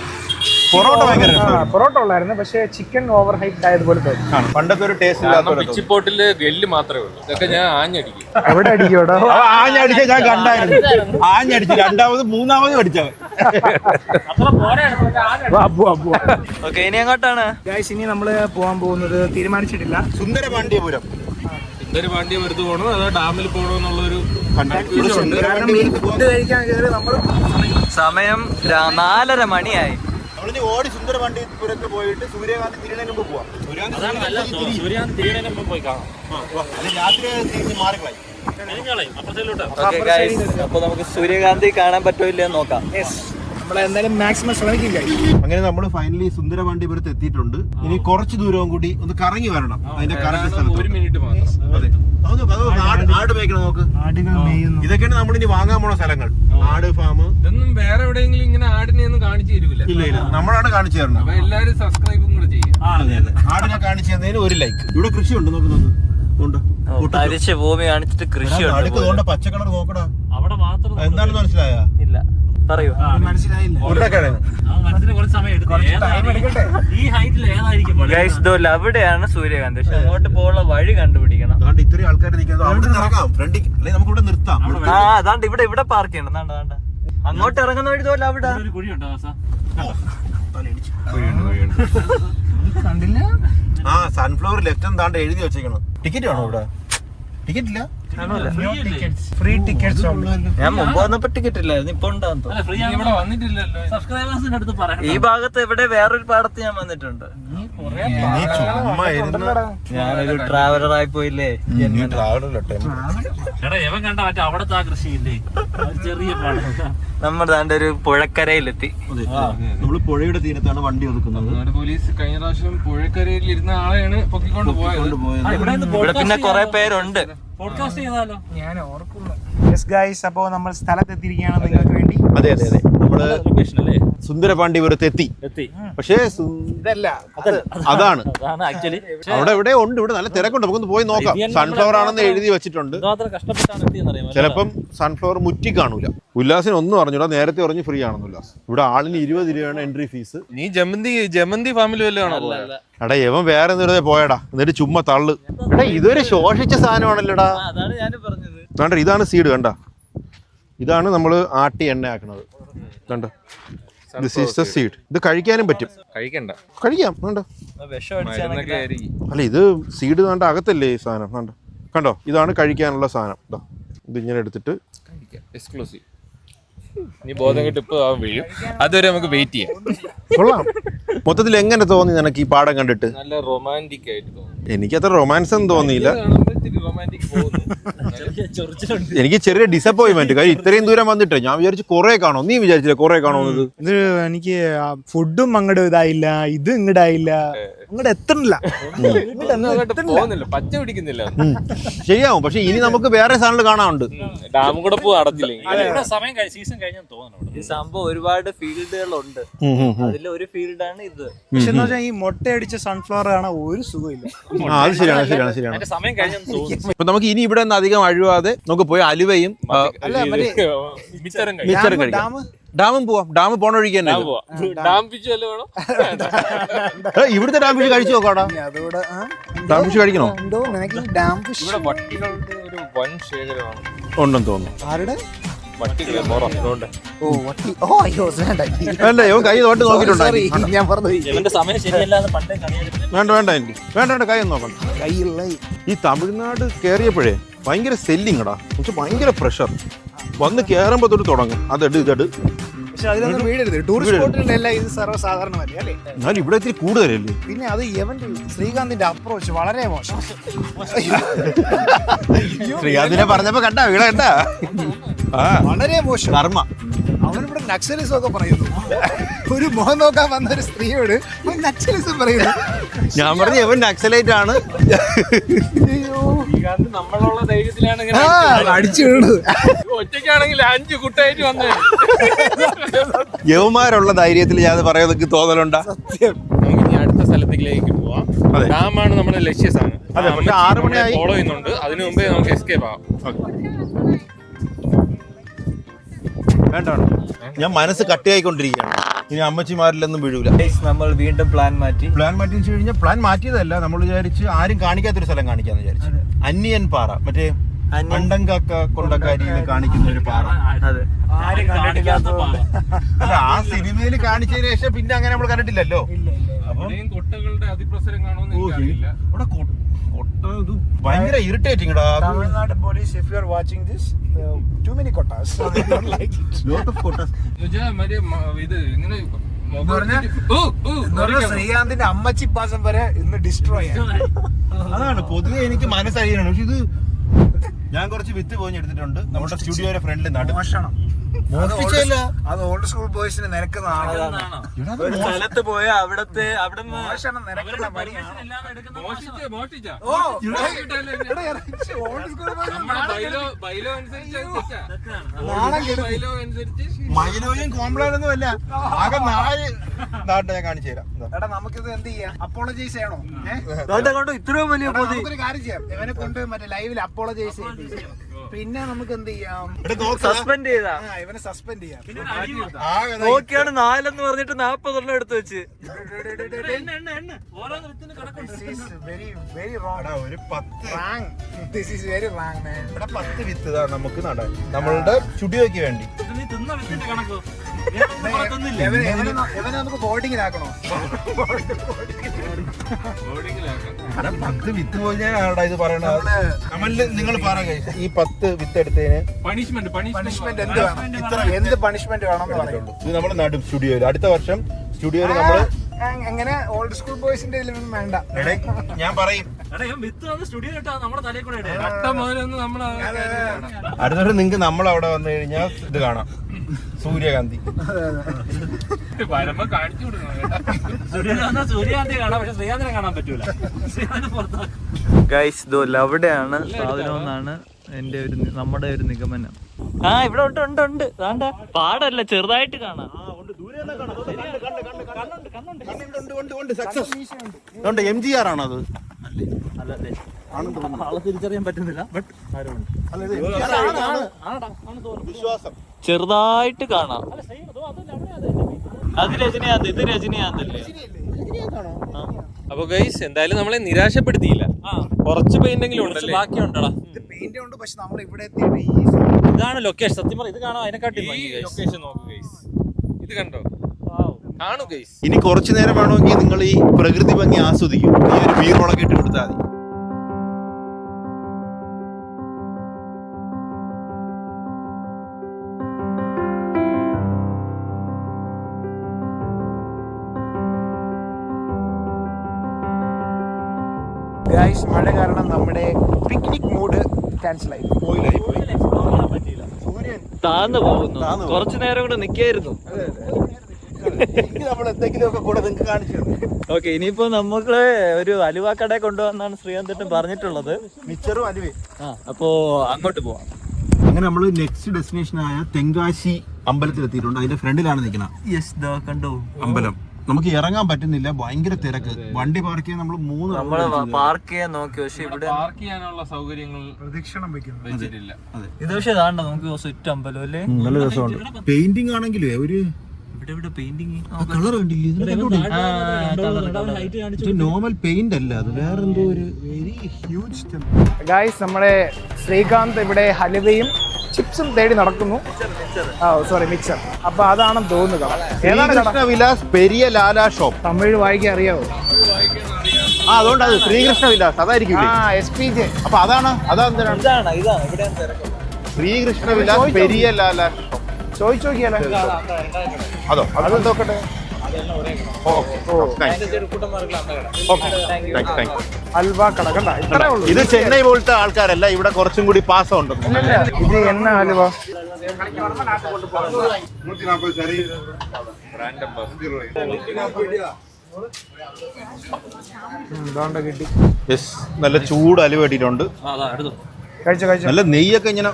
പൊറോട്ട ഭയങ്കര പൊറോട്ട ഉള്ളായിരുന്നു, പക്ഷെ ചിക്കൻ ഓവർ ഹൈറ്റ് ആയതുപോലെ തോന്നി. പണ്ടത്തെ ഒരു ടേസ്റ്റ്. പിച്ചിപ്പോട്ടില് ഗെല്ല് മാത്രമേ ഉള്ളൂ. ഇതൊക്കെ ഞാൻ ആഞ്ഞടിക്കും. എവിടെ അടിക്കോടോ? ആഞ്ഞടിച്ച ഞാൻ കണ്ടായിരുന്നു. ആഞ്ഞടിച്ചു, രണ്ടാമത് മൂന്നാമത് അടിച്ചവൻ. ഓക്കെ, ഇനി എങ്ങോട്ടാണ്? ഇനി നമ്മള് പോകാൻ പോകുന്നത് തീരുമാനിച്ചിട്ടില്ല. സുന്ദരപാണ്ഡ്യപുരം. സുന്ദരപാണ്ഡ്യപുരത്ത് പോകണോ അതോ ഡാമിൽ പോകണോ എന്നുള്ളൊരു കാരണം ഈ ഫുഡ് കഴിക്കാൻ കയറി നമ്മൾ സമയം 4:30 മണിയായി. നമ്മളിനി ഓടി സുന്ദരപാണ്ഡ്യപുരത്ത് പോയിട്ട് സൂര്യകാന്തി തിരിയണതിന് മുമ്പ് പോവാം. സൂര്യാന്തി തിരിയണതിന് മുമ്പ് പോയി കാണാം. രാത്രി മാറിക്കളായി. ഓക്കെ ഗൈസ്, അപ്പോൾ നമുക്ക് സൂര്യകാന്തി കാണാൻ പറ്റുമില്ല നോക്കാം. നമ്മൾ എന്തായാലും മാക്സിമം ശ്രമിക്കും. അങ്ങനെ നമ്മൾ ഫൈനലി സുന്ദരപാണ്ഡ്യപുരത്ത് എത്തിയിട്ടുണ്ട്. ഇനി കുറച്ച് ദൂരവും കൂടി ഒന്ന് കറങ്ങി വരണം അതിന്റെ കറക്റ്റ് സ്ഥലത്ത്. 1 മിനിറ്റ് മാത്രം. അതെ, ആട് മേയ്ക്കണം. നോക്ക്, ഇതൊക്കെയാണ് നമ്മൾ ഇനി വാങ്ങാൻ പോണ സ്ഥലങ്ങൾ. ആട് ഫാം. ഇതൊന്നും വേറെ എവിടെയെങ്കിലും ഇങ്ങനെ ആടിനെ ഒന്നും കാണിച്ചു തരൂല. ഇല്ല, നമ്മളാണ് കാണിച്ചു തരണം. അപ്പൊ എല്ലാരും സബ്സ്ക്രൈബും കൂടെ ചെയ്യും. ആടിനെ കാണിച്ചു തന്നതിന് ഒരു ലൈക്ക്. ഇവിടെ കൃഷിയുണ്ട്, തരിച്ച് ഭൂമി കാണിച്ചിട്ട് കൃഷിയുണ്ട്. അടുത്ത് പച്ചക്കളർ നോക്കടാ. അവിടെ മാത്രം എന്താണെന്ന് മനസ്സിലായ? ഇല്ല, പറയൂ. മനസ്സിലായില്ല. മനസ്സിന് കുറച്ച് സമയം എടുക്കും. ഈ ഹൈറ്റിൽ ഏതായിരിക്കും ഗൈസ്, ദോല്ല അവിടെയാണ് സൂര്യകാന്തി. പക്ഷെ അങ്ങോട്ട് പോകാനുള്ള വഴി കണ്ടുപിടിക്കണം. അതുകൊണ്ട് ഇത്രയും ആൾക്കാർ നിൽക്കുന്നത് അവിടെ ഇറങ്ങാം. ഫ്രണ്ടിൽ അല്ലെങ്കിൽ നമുക്ക് ഇവിടെ നിർത്താം. ആ, അതാണ്ട് ഇവിടെ പാർക്ക് ചെയ്യണം. അതാണ്ട് അങ്ങോട്ട് ഇറങ്ങുന്ന വഴി തോല്ല അവിടെ ഒരു കുഴിയുണ്ടോ? കണ്ടില്ല. ആ, സൺഫ്ലവർ ലെഫ്റ്റ് എന്താണ്ട് എഴുതി വെച്ചേക്കണം. ടിക്കറ്റ് വേണോ ഇവിടെ? ടിക്കറ്റ് ഇല്ല, ഫ്രീ ടിക്കറ്റ്സ്. ഞാൻ മുമ്പ് വന്നപ്പോ ടിക്കറ്റ് ഇല്ലായിരുന്നു. ഇപ്പൊ ഉണ്ടാകും. ഇവിടെ വന്നിട്ടില്ലല്ലോ. സബ്സ്ക്രൈബേഴ്സിന്റെ അടുത്ത് പറയാം. ഈ ഭാഗത്ത് എവിടെ വേറൊരു പാടത്ത് ഞാൻ വന്നിട്ടുണ്ട്. ഞാനൊരു ട്രാവലർ ആയി പോയില്ലേ. എടാ, എവൻ കണ്ട മറ്റേ അവിടത്തെ ആ കൃഷിയില്ലേ, ചെറിയ പാടം. നമ്മൾ ദാണ്ട് ഒരു പുഴക്കരയിലെത്തി. നമ്മള് പുഴയുടെ തീരത്താണ് വണ്ടി ഒതുക്കുന്നത്. പോലീസ് കഴിഞ്ഞ പ്രാവശ്യം പുഴക്കരയിൽ ഇരുന്ന ആളെയാണ് പൊക്കിക്കൊണ്ട് പോയത്. ഇവിടെ പിന്നെ കുറെ പേരുണ്ട്. പോഡ്കാസ്റ്റ് ചെയ്താലോ? ഞാൻ ഓർക്കുന്നു. യെസ് ഗൈസ്, അപ്പോ നമ്മൾ സ്ഥലത്തെത്തിയിരിക്കുകയാണ് നിങ്ങൾക്ക് വേണ്ടി. അതെ, നമ്മള് ലൊക്കേഷൻ അല്ലേ? സുന്ദരപാണ്ഡ്യപുരത്ത് എത്തി. പക്ഷേ അതാണ് ആക്ച്വലി. അവിടെ എവിടെ ഉണ്ട്. ഇവിടെ നല്ല തിരക്കുണ്ട്. നമുക്കൊന്ന് പോയി നോക്കാം. സൺഫ്ലവർ ആണെന്ന് എഴുതി വെച്ചിട്ടുണ്ട്. കഷ്ടപ്പെട്ടാണ് എത്തിയെന്നറിയാം. ചിലപ്പം സൺഫ്ലവർ മുറ്റി കാണൂല. ഉല്ലാസിന് ഒന്നും പറഞ്ഞൂടാ. നേരത്തെ പറഞ്ഞ് ഫ്രീ ആണെന്ന് ഉല്ലാസ്. ഇവിടെ ആളിന് 20 രൂപയാണ് എൻട്രി ഫീസ്. നീ ജമന്തി ഫാമിലി വല്ലതാണോ? എടാ, ഇവൻ വേറെ വെറുതെ പോയടാ. എന്നിട്ട് ചുമ്മാ തള്ളു. എടാ, ഇതൊരു ശോഷിച്ച സാധനമാണല്ലോടാ. അതാണ് ഞാൻ പറഞ്ഞത്. കണ്ട, ഇതാണ് സീഡ്. കണ്ട, ഇതാണ് നമ്മള് ആട്ടി എണ്ണ ആക്കണത്. കണ്ട, ദിസ് ഈസ് ദ സീഡ്. ഇത് കഴിക്കാനും പറ്റും. കഴിക്കണ്ട, കഴിക്കാം. കണ്ടോ, വിഷം അടിച്ചാൽ അല്ല, ഇത് സീഡ് കണ്ട അകത്തല്ലേ ഈ സാധനം. കണ്ടോ, കണ്ടോ, ഇതാണ് കഴിക്കാനുള്ള സാധനം. ഇത് ഇങ്ങനെ എടുത്തിട്ട് എക്സ്ക്ലൂസീവ്. നീ ബോധം കിട്ടി ഇപ്പൊ വീഴും. അതുവരെ നമുക്ക് വെയിറ്റ് ചെയ്യാം. കൊള്ളാം. മൊത്തത്തിൽ എങ്ങനെ തോന്നി നിനക്ക് ഈ പാടം കണ്ടിട്ട്? നല്ല റൊമാൻറ്റിക് ആയിട്ട് തോന്നി. എനിക്കത്ര റൊമാൻസ് ഒന്നും തോന്നിയില്ല. റൊമാൻറ്റിക് പോകുന്നു. എനിക്ക് ചെറിയ ഡിസപ്പോയിന്റ്മെന്റ്. കാര്യം ഇത്രയും ദൂരം വന്നിട്ട് ഞാൻ വിചാരിച്ചു കുറെ കാണോ. നീ വിചാരിച്ചില്ല കുറെ കാണുന്നത്? ഇത് എനിക്ക് ഫുഡും അങ്ങോട്ട് ഇതായില്ല, ഇത് ഇങ്ങോട്ടായില്ല, അങ്ങോട്ട് എത്തണില്ല. പോകുന്നില്ല, പച്ച പിടിക്കുന്നില്ല. ശരിയാവും. പക്ഷെ ഇനി നമുക്ക് വേറെ സാധനങ്ങൾ കാണാനുണ്ട്. ഡാമും കൂടെ പോവാ അടച്ചില്ലെങ്കിൽ. സമയം സീസൺ കഴിഞ്ഞെന്ന് തോന്നുന്നു. ഈ സംഭവം ഒരുപാട് ഫീൽഡുകളുണ്ട്. അതിൽ ഒരു ഫീൽഡാണ് ഇത്. പക്ഷെ എന്ന് വെച്ചാൽ ഈ മുട്ടയടിച്ച സൺഫ്ലവർ കാണാൻ ഒരു സുഖമില്ല. അത് ശരിയാണ്. സമയം കഴിഞ്ഞെന്ന് തോന്നുന്നു. അപ്പൊ നമുക്ക് ഇനി ഇവിടെ നിന്ന് അധികം അഴിവാതെ നമുക്ക് പോയി അലുവയും മിച്ചറും കഴിക്കാം. ഡാമും പോവാം. ഡാം പോണ വഴിക്ക് തന്നെ. ഇവിടുത്തെ ഡാം ഫിഷ് കഴിച്ചു നോക്കാടാ. Dam fish കഴിക്കണോ? ഉണ്ടെന്ന് തോന്നുന്നു. അല്ല, ഇവൻ കൈ തോട്ട് നോക്കിയിട്ടുണ്ടായിരുന്നു. ഞാൻ പറഞ്ഞു സമയം ശരിയല്ലാതെ പണ്ടേ വേണ്ട കൈ ഒന്ന് നോക്കണ്ട. ഈ തമിഴ്നാട് കേറിയപ്പോഴേ ഭയങ്കര സെല്ലിങ്ങടാ. ഭയങ്കര പ്രഷർ. വന്ന് കേറുമ്പോ തൊട്ട് തുടങ്ങും. അതെട് ഇതെട്. പക്ഷെ അതിലൊന്നും വീടരുത്. ടൂറിസ്റ്റ് സ്പോട്ടിലെല്ലാം ഇത് സർവ്വസാധാരണമല്ലേ അല്ലേ? എന്നാലും ഇവിടെ ഇത്തിരി കൂടുതലല്ലേ. പിന്നെ അത് എവന്റെ ശ്രീകാന്തിന്റെ അപ്രോച്ച് വളരെ മോശം. ശ്രീകാന്തിനെ പറഞ്ഞപ്പോ കണ്ടാ വീടെ കണ്ടാ വളരെ മോശം. കർമ്മ. അവനിവിടെ നക്സലിസം ഒക്കെ പറയുന്നു. ഒരു മോഹൻ നോക്കാൻ വന്ന ഒരു സ്ത്രീയോട് നക്സലിസം പറയുന്നു. ഞാൻ പറഞ്ഞു ഇവൻ നക്സലൈറ്റ് ആണ്. നമ്മളുള്ള ധൈര്യത്തിലാണ് അടിച്ചു വീണത്. ഒറ്റയ്ക്കാണെങ്കിൽ 5 കുട്ടായിട്ട് വന്നേ. യവന്മാരുള്ള ധൈര്യത്തിൽ ഞാൻ പറയുന്നത് തോന്നലുണ്ടാ? സത്യം. നമുക്ക് ഇനി അടുത്ത സ്ഥലത്തേക്ക് പോവാം. ഡാമാണ് നമ്മുടെ ലക്ഷ്യസ്ഥാനം. അതെ, പക്ഷെ 6 മണിയായി. ഫോളോ ചെയ്യുന്നുണ്ട്. അതിനു മുമ്പേ നമുക്ക് എസ്കേപ്പ് ആവാം. വേണ്ട, ഞാൻ മനസ്സ് കട്ടിയായിക്കൊണ്ടിരിക്കുകയാണ്. ഇനി അമ്മച്ചിമാരിലൊന്നും വീഴൂല. നമ്മൾ വീണ്ടും പ്ലാൻ മാറ്റി വെച്ച് കഴിഞ്ഞാൽ പ്ലാൻ മാറ്റിയതല്ല, നമ്മൾ വിചാരിച്ച് ആരും കാണിക്കാത്തൊരു സ്ഥലം കാണിക്കാന്ന് വിചാരിച്ചു. അന്യൻ പാറ, മറ്റേ അണ്ടങ്കാക്ക കൊണ്ടക്കാരിയിൽ കാണിക്കുന്ന ഒരു പാറ. അല്ല, ആ സിനിമയിൽ കാണിച്ചതിന് ശേഷം പിന്നെ അങ്ങനെ നമ്മൾ കണ്ടിട്ടില്ലല്ലോ. കൊട്ടകളുടെ അതിപ്രസരം കാണുമെന്ന് എനിക്കറിയില്ല. ഭയങ്കര irritating. Tamil Nadu police, if you are watching this, too many quotas. I don't like it. ഇത് ഇങ്ങനെ ശ്രീകാന്തിന്റെ അമ്മച്ചി പാസം വരെ ഇന്ന് ഡിസ്ട്രോയ് ആയി. അതാണ് പൊതുവെ എനിക്ക് മനസ്സറിയണം. പക്ഷെ ഇത് ഞാൻ കുറച്ച് വിത്ത് പോഞ്ഞെടുത്തിട്ടുണ്ട് നമ്മുടെ സ്റ്റുഡിയോയുടെ ഫ്രണ്ടിൽ മോഷണം. മോഷ്ടിച്ചല്ല, അത് ഓൾഡ് സ്കൂൾ ബോയ്സിന് നിരക്കുന്നതാണ്. സ്ഥലത്ത് പോയ അവിടത്തെ മോഷണം നിരക്കുന്ന പണിയാണ്. ഓ, ഓൾഡ് സ്കൂൾ മൈലോയും കോംപ്ലാനൊന്നും അല്ല, ആകെ 4 നാട്ടെ ഞാൻ കാണിച്ചു തരാം. എടാ, നമുക്കിത് എന്ത് ചെയ്യാം? അപ്പോളജൈസ് ചെയ്യണോ? ഇത്രയും വലിയ നമുക്കൊരു കാര്യം ചെയ്യാം. ഇവനെ കൊണ്ട് മറ്റേ ലൈവിൽ അപ്പോളജൈസ് ചെയ്യും. പിന്നെ നമുക്ക് എന്ത് ചെയ്യാം? സസ്പെൻഡ് ചെയ്താ ഇവനെ സസ്പെൻഡ് ചെയ്യാം. നോക്കിയാണ് 4 എന്ന് പറഞ്ഞിട്ട് 40 എടുത്ത് വെച്ച്. Very very wrong. ഒരു 10 ദിസ് ഈസ് വെരി റോങ് മാൻ. 10 വിത്ത് നമുക്ക് നടാൻ നമ്മളുടെ സ്റ്റുഡിയോയ്ക്ക് വേണ്ടി. ഇവനെ നമുക്ക് ബോർഡിങ്ങിലാക്കണോ? 10 വിത്ത് പോലെയാണ് ഇത് പറയണത്. നിങ്ങൾ പറ, ഈ 10 വിത്ത് എടുത്തതിന് പണിഷ്മെന്റ് എന്ത് വേണം? എന്ത് പണിഷ്മെന്റ് വേണം എന്ന് പറയുള്ളൂ. ഇത് നമ്മൾ നടും സ്റ്റുഡിയോയിൽ. അടുത്ത വർഷം സ്റ്റുഡിയോയിൽ നമ്മള് എങ്ങനെ ഓൾഡ് സ്കൂൾ ബോയ്സിന്റെ ഇതിലൊന്നും വേണ്ട. ഞാൻ പറയും അടുത്ത വർഷം നിങ്ങൾക്ക് നമ്മൾ അവിടെ വന്നു കഴിഞ്ഞാൽ ഇത് കാണാം, സൂര്യകാന്തി. സൂര്യകാന്തി കാണാം, പക്ഷെ ശ്രീകാന്തിനെ കാണാൻ പറ്റൂല. ഗൈസ്, അവിടെയാണ് സാധനം എന്നാണ് നമ്മുടെ ഒരു നിഗമനം. ആ, ഇവിടെ ഉണ്ട്. വേണ്ട, പാടല്ല, ചെറുതായിട്ട് കാണാം. MGR ആണത്. ആളെ തിരിച്ചറിയാൻ പറ്റുന്നില്ല, ബട്ട് വിശ്വാസം ചെറുതായിട്ട് കാണാം. അത് രജനീകാന്ത്, ഇത് രജനീകാന്തല്ലേ? അപ്പൊ ഗൈസ്, എന്തായാലും നമ്മളെ നിരാശപ്പെടുത്തിയില്ല. കുറച്ച് പെയിന്റെങ്കിലും ഉണ്ടല്ലേ? ബാക്കിയുണ്ടടാ. പെയിന്റ് ഉണ്ട്, പക്ഷെ നമ്മൾ ഇവിടെ എത്തിയിട്ട് ഇതാണ് ലൊക്കേഷൻ. സത്യം പറഞ്ഞാൽ ഇത് കാണാൻ അതിനെക്കാട്ടി ലൊക്കേഷൻ നോക്കൂ ഗൈസ്. ഇത് കണ്ടോ? കാണൂ ഗൈസ്. ഇനി കുറച്ചു നേരം വേണമെങ്കിൽ നിങ്ങൾ ഈ പ്രകൃതി ഭംഗി ആസ്വദിക്കും. ഈ ഒരു ബീറോളൊക്കെ ഇട്ട് കൊടുത്താൽ മതി. ഗൈസ്, മഴ കാരണം നമ്മുടെ പിക്നിക് മൂഡ് ക്യാൻസലായി. താന്നു പോകുന്നു. കുറച്ചു നേരം കൂടെ നിക്കായിരുന്നു. നമ്മൾ എന്തെങ്കിലും ഒക്കെ കൂടെ നിങ്ങൾക്ക് കാണിച്ചു. ഓക്കെ, ഇനിയിപ്പോ നമുക്ക് ഒരു അലുവ കട കൊണ്ടുവന്നാണ് ശ്രീകാന്തേട്ടൻ പറഞ്ഞിട്ടുള്ളത്. മിച്ചറും അലുവേ. അപ്പോ അങ്ങോട്ട് പോവാം. അങ്ങനെ നമ്മൾ നെക്സ്റ്റ് ഡെസ്റ്റിനേഷൻ ആയ തെങ്കാശി അമ്പലത്തിലെത്തിയിട്ടുണ്ട്. അതിന്റെ ഫ്രണ്ടിലാണ് നിൽക്കുന്നത്. യെസ്, കണ്ടു അമ്പലം. നമുക്ക് ഇറങ്ങാൻ പറ്റുന്നില്ല, ഭയങ്കര തിരക്ക്. വണ്ടി പാർക്ക് ചെയ്യാൻ നമ്മൾ 3 പാർക്ക് ചെയ്യാൻ നോക്കി, പക്ഷെ ഇവിടെ പാർക്ക് ചെയ്യാനുള്ള സൗകര്യങ്ങൾ പ്രദക്ഷിണം വെച്ചിട്ടില്ല. ഇത് പക്ഷെ ഇതാണ്ട നമുക്ക് ചുറ്റും അമ്പലം അല്ലേ? നല്ല രസമുണ്ട്. പെയിന്റിംഗ് ആണെങ്കിലേ ഒരു ഇവിടെ പെയിന്റിങ് കളർ കണ്ടില്ലേ? നോർമൽ പെയിന്റ് അല്ല, അത് വേറെ എന്തോ ഒരു വെരി ഹ്യൂജ്. ഗൈസ്, നമ്മുടെ ശ്രീകാന്ത് ഇവിടെ ഹലുവയും ചിപ്സും തേടി നടക്കുന്നു. Sorry, mixer. അപ്പൊ അതാണെന്ന് തോന്നുക. ശ്രീകൃഷ്ണ വിലാസ് പെരിയ ലാല ഷോപ്പ്. തമിഴ് വായിക്കാൻ അറിയാവോ? അതുകൊണ്ട് അത് ശ്രീകൃഷ്ണ വിലാസ് അതായിരിക്കും. SPJ. അപ്പൊ അതാണ് ഇതാണ് ഇവിടെ ശ്രീകൃഷ്ണ വിലാസ് പെരിയ ലാല ഷോപ്പ്. ചോദിച്ചു നോക്കിയാലോ? അതോ അത് നോക്കട്ടെ. ഹൽവ കട കണ്ട, ഇത്രേ ഉള്ളൂ. ഇത് ചെന്നൈ പോലത്തെ ആൾക്കാരല്ല, ഇവിടെ കുറച്ചും കൂടി പാസം ഉണ്ട്. ഇത് എന്നാ ഹലുവ? കിട്ടി. യെസ്, നല്ല ചൂട് അലുവ കിട്ടിയിട്ടുണ്ട്. കഴിച്ചോ കഴിച്ചോ. നല്ല നെയ്യൊക്കെ ഇങ്ങനെ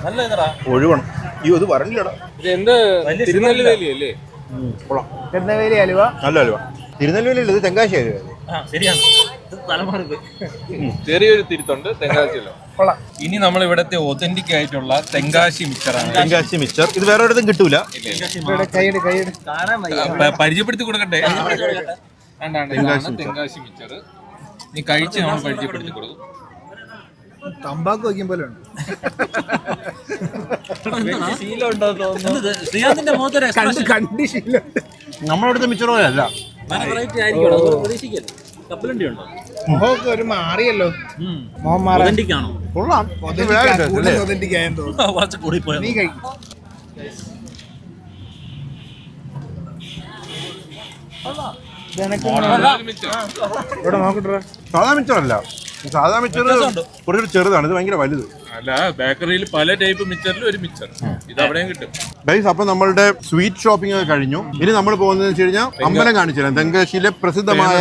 ഒഴുകണം. അയ്യോ ഇത് വരണില്ലടാ. ഇത് എന്ത് തിരുനെല്ലുവേലി അല്ലേ? കൊള്ളാം, തിരുനെൽവേലി അലുവ. നല്ല അലുവ. തിരുനെല്വേലി ഇത് തെങ്കാശി അലുവ. ചെറിയൊരു തിരുത്തുണ്ട് തെങ്കാശിയല്ലോ. കൊള്ളാം. ഇനി നമ്മൾ ഇവിടത്തെ ഒതന്റിക് ആയിട്ടുള്ള തെങ്കാശി മിക്സറാണ്. തെങ്കാശി മിക്സർ ഇത് വേറെ ഒരിടത്തും കിട്ടൂല. ഇവിടെ കൈയ്യട് കൈയ്യട്. പരിചയപ്പെടുത്തി കൊടുക്കട്ടെ. തെങ്കാശി മിക്സർ നീ കഴിച്ച് നമ്മൾ പരിചയപ്പെടുത്തി കൊടുക്കും. തമ്പാക്ക് വയ്ക്കും പോലെ ഉണ്ട്. കണ്ടി ശീലം. നമ്മളവിടുത്തെ മിക്സർ പോലെ അല്ല. മുഖമൊക്കെ ഒരു മാറിയല്ലോ. മോഹൻ മാറാൻ കൊള്ളാം. നീ കഴിക്കും. ഇവിടെ നോക്കട്ടെ. സാധാ മിക്സർ അല്ല. സാധാ മിക്സർ കുറച്ചൊരു ചെറുതാണ്, ഇത് ഭയങ്കര വലുത്. അല്ല, ബേക്കറിയിൽ പല ടൈപ്പ് മിക്സറിൽ ഒരു മിക്സർ ഇത് അവിടെയും കിട്ടും. ഗൈസ്, അപ്പൊ നമ്മളുടെ സ്വീറ്റ് ഷോപ്പിംഗ് ഒക്കെ കഴിഞ്ഞു. ഇനി നമ്മൾ പോകുന്നത് വെച്ച് കഴിഞ്ഞാൽ അമ്പലം കാണിച്ചു തരാം. തെങ്കാശിയിലെ പ്രസിദ്ധമായ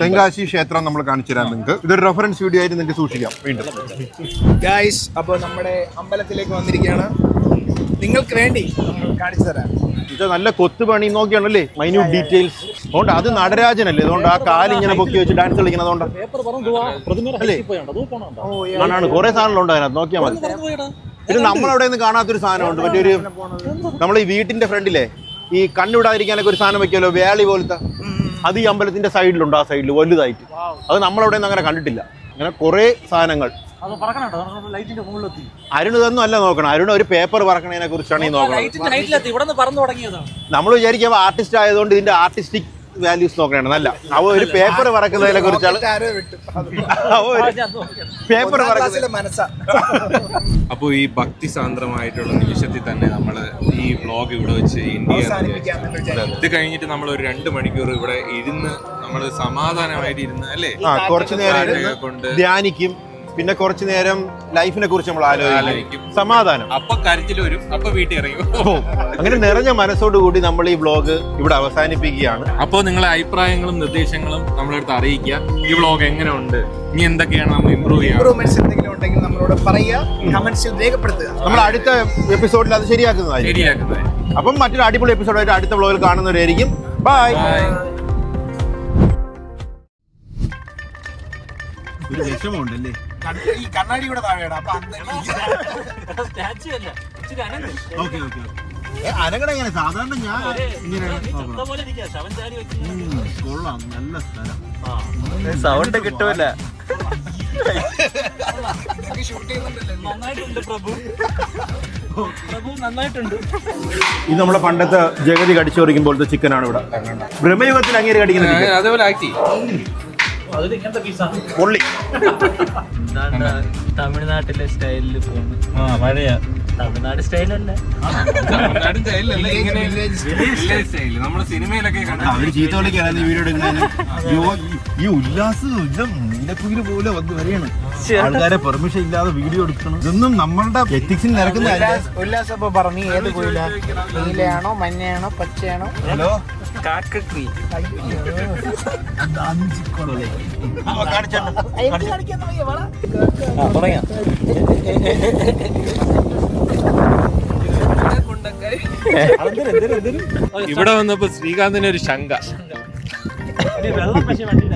തെങ്കാശി ക്ഷേത്രം നമ്മൾ കാണിച്ചു തരാം നിങ്ങൾക്ക്. ഇതൊരു റെഫറൻസ് വീഡിയോ ആയിട്ട് നിങ്ങൾക്ക് സൂക്ഷിക്കാം. വീണ്ടും ഗൈസ്, അപ്പോൾ നമ്മുടെ അമ്പലത്തിലേക്ക് വന്നിരിക്കുകയാണ്. നിങ്ങൾക്ക് വേണ്ടി കാണിച്ചു തരാം. ഇത് നല്ല കൊത്തുപണി നോക്കിയാണല്ലേ, മൈന്യൂട്ട് ഡീറ്റെയിൽസ്. അതുകൊണ്ട് അത് നടരാജനല്ലേ, അതുകൊണ്ട് ആ കാലിങ്ങനെ പൊക്കി വെച്ച് ഡാൻസ് കളിക്കുന്നത്. അതുകൊണ്ട് അല്ലേ ആണ് കുറെ സാധനങ്ങളുണ്ട് അതിനകത്ത്, നോക്കിയാൽ മതി. പിന്നെ നമ്മളവിടെ നിന്ന് കാണാത്തൊരു സാധനമുണ്ട്. മറ്റൊരു നമ്മൾ ഈ വീട്ടിന്റെ ഫ്രണ്ടിലെ ഈ കണ്ണുവിടാതിരിക്കാനൊക്കെ ഒരു സാധനം വെക്കുമല്ലോ, വേളി പോലത്തെ. അത് ഈ അമ്പലത്തിന്റെ സൈഡിലുണ്ട്, ആ സൈഡിൽ വലുതായിട്ട്. അത് നമ്മളവിടെ നിന്ന് അങ്ങനെ കണ്ടിട്ടില്ല. അങ്ങനെ കുറെ സാധനങ്ങൾ. അരുൺ ഇതൊന്നും അല്ല നോക്കണം. അരുൺ ഒരു പേപ്പർ പറക്കണതിനെ കുറിച്ചാണ് ഈ നോക്കണം. നമ്മൾ വിചാരിക്കുമ്പോൾ ആർട്ടിസ്റ്റ് ആയതുകൊണ്ട് ഇതിന്റെ ആർട്ടിസ്റ്റിക് വാല്യൂസ് നോക്കണേ. നല്ല അവ ഒരു പേപ്പർ പറക്കുന്നതിനെ കുറിച്ചാണ്. പേപ്പർ അപ്പോൾ ഈ ഭക്തി സാന്ദ്രമായിട്ടുള്ള നിമിഷത്തിൽ തന്നെ നമ്മൾ ഈ വ്ളോഗ് ഇവിടെ വെച്ച് ഇന്ത്യ ഇത് കഴിഞ്ഞിട്ട് നമ്മൾ ഒരു 2 മണിക്കൂർ ഇവിടെ ഇരുന്ന് നമ്മൾ സമാധാനമായിട്ട് ഇരുന്ന് അല്ലേ കുറച്ചു നേരം കൊണ്ട് ധ്യാനിക്കും. പിന്നെ കുറച്ചു നേരം ലൈഫിനെ കുറിച്ച് നമ്മൾ ആലോചിക്കും. സമാധാനം. അപ്പൊ കരച്ചിൽ വരും, അപ്പൊ വീട്ടിൽ ഇറങ്ങും. അങ്ങനെ നിറഞ്ഞ മനസ്സോടുകൂടി നമ്മൾ ഈ വ്ളോഗ് ഇവിടെ അവസാനിപ്പിക്കുകയാണ്. അപ്പോൾ നിങ്ങളെ അഭിപ്രായങ്ങളും നിർദ്ദേശങ്ങളും നമ്മളടുത്ത് അറിയിക്കുക. ഈ വ്ളോഗ് എങ്ങനെ ഉണ്ട്, ഇനി എന്തൊക്കെയാണ് നമ്മൾ ഇംപ്രൂവ്മെന്റ്സ് എന്തെങ്കിലും ഉണ്ടെങ്കിൽ നമ്മളോട് പറയുക, കമന്റ്സിൽ രേഖപ്പെടുത്തുക. നമ്മൾ അടുത്ത എപ്പിസോഡിൽ അത് ശരിയാക്കുന്നതായിരിക്കും. അപ്പം മറ്റൊരു അടിപൊളി എപ്പിസോഡായിട്ട് അടുത്ത വ്ളോഗിൽ കാണുന്നവരായിരിക്കും. ബൈ. ഒരു വിഷമമുണ്ടല്ലേ ഈ കണ്ണാടി കൂടെ താഴെയാണ്. ഓക്കെ അനങ്ങണ എങ്ങനെ സാധാരണ ഞാൻ കൊള്ളാം. നല്ല സ്ഥലം, സൗണ്ട് കിട്ടൂല. ഇത് നമ്മളെ പണ്ടത്തെ ജഗതി കടിച്ചോറിക്കും പോലത്തെ ചിക്കനാണ് ഇവിടെ. ബ്രഹ്മയുഗത്തിൽ അങ്ങേര് കടിക്കുന്നത് അതേപോലെ ആക്കി പൊള്ളി. തമിഴ്നാട്ടിലെ സ്റ്റൈലിൽ പോണ്. പഴയ തമിഴ്നാട് സ്റ്റൈലല്ല, തമിഴ്നാട് സ്റ്റൈലല്ല, ഇങ്ങനെ വില്ലേജ് സ്റ്റൈല് നമ്മള് സിനിമയിലൊക്കെ അവര് ചീത്ത വിളിക്കാണ് ഈ വീഡിയോ എടുക്കുന്നതിന്. ഈ ഉല്ലാസം നീലക്കുയിൽ പോലെ വന്ന് വരെയാണ്. ആൾക്കാരെ പെർമിഷൻ ഇല്ലാതെ വീഡിയോ എടുക്കണം. ഇതൊന്നും നമ്മളുടെ എത്തിക്സിൽ നിരക്കുന്ന. ഉല്ലാസം ഇപ്പൊ പറഞ്ഞു, ഏത് കുയില? നീലയാണോ മഞ്ഞയാണോ പച്ചയാണോ? ഹലോ കാക്കക്കുയിൽ. ഇവിടെ വന്നപ്പോ ശ്രീകാന്തിന് ഒരു ശങ്ക. വെള്ളം പക്ഷെ വണ്ടി